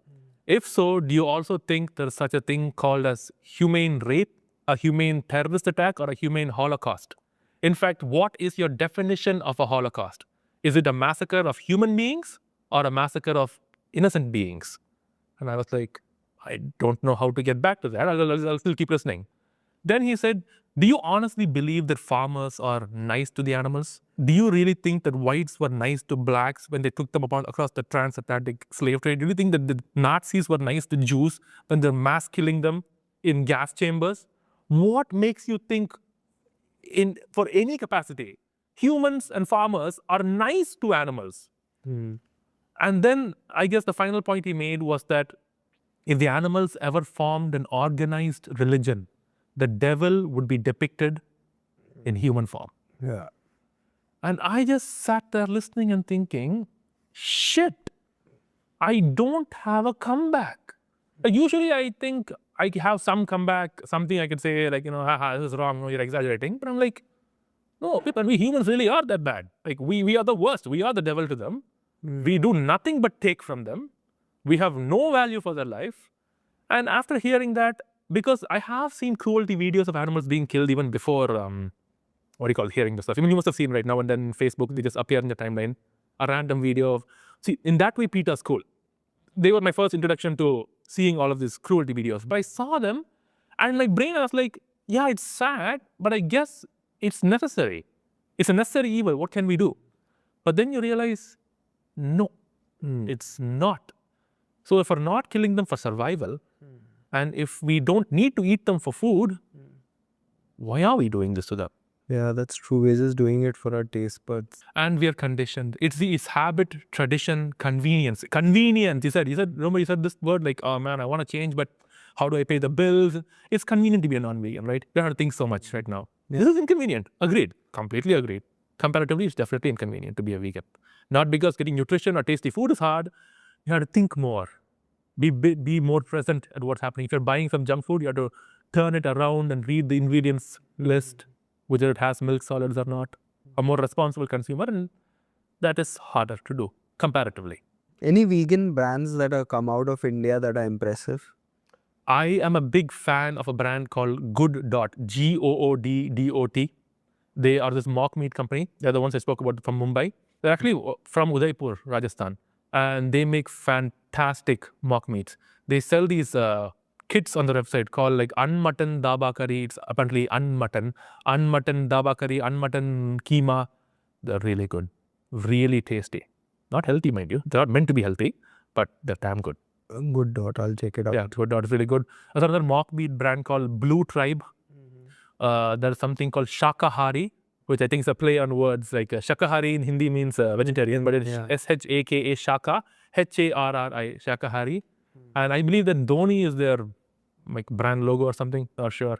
If so, do you also think there is such a thing called as humane rape, a humane terrorist attack, or a humane holocaust? In fact, what is your definition of a holocaust? Is it a massacre of human beings or a massacre of innocent beings? And I was like, I don't know how to get back to that. I'll still keep listening. Then he said, do you honestly believe that farmers are nice to the animals? Do you really think that whites were nice to blacks when they took them across the transatlantic slave trade? Do you think that the Nazis were nice to Jews when they're mass killing them in gas chambers? What makes you think for any capacity, humans and farmers are nice to animals? And then I guess the final point he made was that if the animals ever formed an organized religion, the devil would be depicted in human form.
Yeah.
And I just sat there listening and thinking, shit, I don't have a comeback. Usually I think I have some comeback, something I could say like, haha, this is wrong, no, you're exaggerating. But I'm like, no, people, we humans really are that bad. Like we are the worst. We are the devil to them. We do nothing but take from them. We have no value for their life. And after hearing that, because I have seen cruelty videos of animals being killed even before, hearing the stuff. I mean, you must have seen right now and then Facebook, they just appear in your timeline, a random video of, see, in that way, PETA's cool. They were my first introduction to seeing all of these cruelty videos. But I saw them and like brain, I was like, yeah, it's sad, but I guess it's necessary. It's a necessary evil. What can we do? But then you realize, no, it's not. So if we're not killing them for survival, and if we don't need to eat them for food, why are we doing this to them?
Yeah, that's true. We're just doing it for our taste buds.
And we are conditioned. It's habit, tradition, convenience. Convenience, he said, remember he said this word like, oh man, I want to change, but how do I pay the bills? It's convenient to be a non-vegan, right? You don't have to think so much right now. Yeah. This is inconvenient. Agreed. Completely agreed. Comparatively, it's definitely inconvenient to be a vegan. Not because getting nutrition or tasty food is hard. You have to think more. Be more present at what's happening. If you're buying some junk food, you have to turn it around and read the ingredients list, whether it has milk solids or not. A more responsible consumer, and that is harder to do comparatively.
Any vegan brands that have come out of India that are impressive?
I am a big fan of a brand called Good Dot, Gooddot. They are this mock meat company. They're the ones I spoke about from Mumbai. They're actually from Udaipur, Rajasthan. And they make fantastic mock meats. They sell these kits on their website called like unmutton daba curry. It's apparently unmutton daba curry, unmutton keema. They're really good, really tasty. Not healthy, mind you. They're not meant to be healthy, but they're damn good.
Good Dot, I'll check it out.
Yeah, Good Dot is really good. There's another mock meat brand called Blue Tribe. There's something called Shakahari, which I think is a play on words. Like Shakahari in Hindi means vegetarian, but it's S-H-A-K-A Shaka, H-A-R-R-I, Shakahari. And I believe that Dhoni is their like brand logo or something, not sure.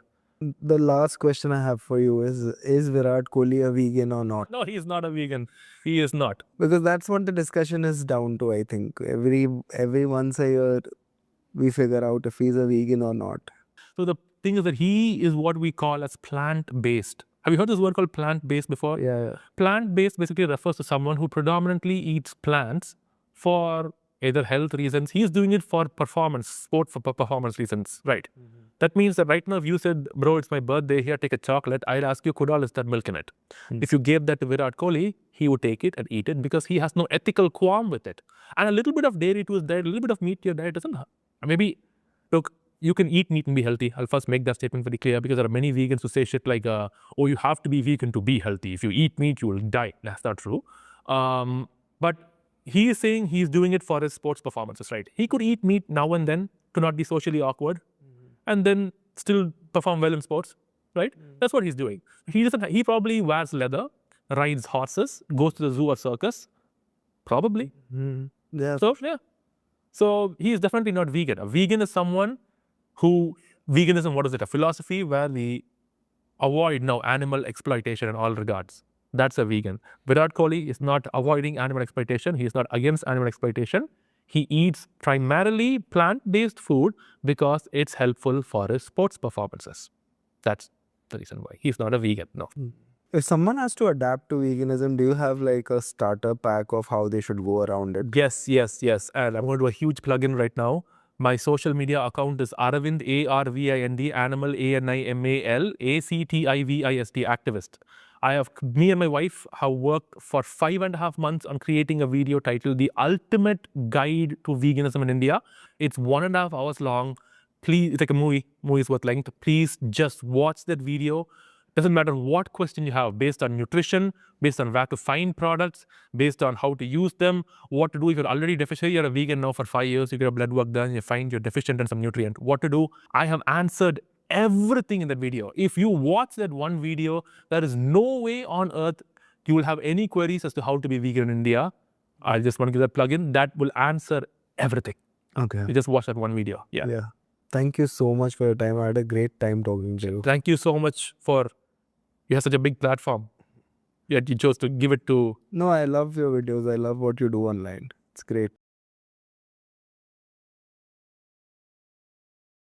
The last question I have for you is Virat Kohli a vegan or not?
No, he is not a vegan. He is not.
Because that's what the discussion is down to, I think. Every once a year, we figure out if he's a vegan or not.
So the thing is that he is what we call as plant-based. Have you heard this word called plant-based before?
Yeah.
Plant-based basically refers to someone who predominantly eats plants for either health reasons. He's doing it for performance, sport for performance reasons, right? That means that right now, if you said, bro, it's my birthday, here, take a chocolate, I'd ask you, Kudal, is there milk in it? If you gave that to Virat Kohli, he would take it and eat it because he has no ethical qualm with it. And a little bit of dairy to his diet, a little bit of meat to your diet doesn't, maybe, look, you can eat meat and be healthy. I'll first make that statement very clear because there are many vegans who say shit like, oh, you have to be vegan to be healthy. If you eat meat, you will die. That's not true. But he is saying he's doing it for his sports performances, right? He could eat meat now and then to not be socially awkward and then still perform well in sports, right? That's what he's doing. He probably wears leather, rides horses, goes to the zoo or circus, probably.
Yeah.
So he is definitely not vegan. A vegan is someone who, veganism, what is it? A philosophy where we avoid now animal exploitation in all regards. That's a vegan. Virat Kohli is not avoiding animal exploitation. He is not against animal exploitation. He eats primarily plant-based food because it's helpful for his sports performances. That's the reason why. He's not a vegan, no.
If someone has to adapt to veganism, do you have like a starter pack of how they should go around it?
Yes. And I'm going to do a huge plug-in right now. My social media account is Arvind, A-R-V-I-N-D, Animal, A-N-I-M-A-L, A-C-T-I-V-I-S-T, activist. Me and my wife have worked for 5.5 months on creating a video titled The Ultimate Guide to Veganism in India. It's 1.5 hours long. Please, it's like a movie is worth length. Please just watch that video. Doesn't matter what question you have, based on nutrition, based on where to find products, based on how to use them, what to do if you're already deficient. You're a vegan now for 5 years, you get your blood work done, you find you're deficient in some nutrient. What to do? I have answered everything in that video. If you watch that one video, there is no way on earth you will have any queries as to how to be vegan in India. I just want to give that plug-in. That will answer everything.
Okay.
You just watch that one video. Yeah.
Thank you so much for your time. I had a great time talking to you.
Thank you so much for... You have such a big platform, yet you chose to give it to...
No, I love your videos. I love what you do online. It's great.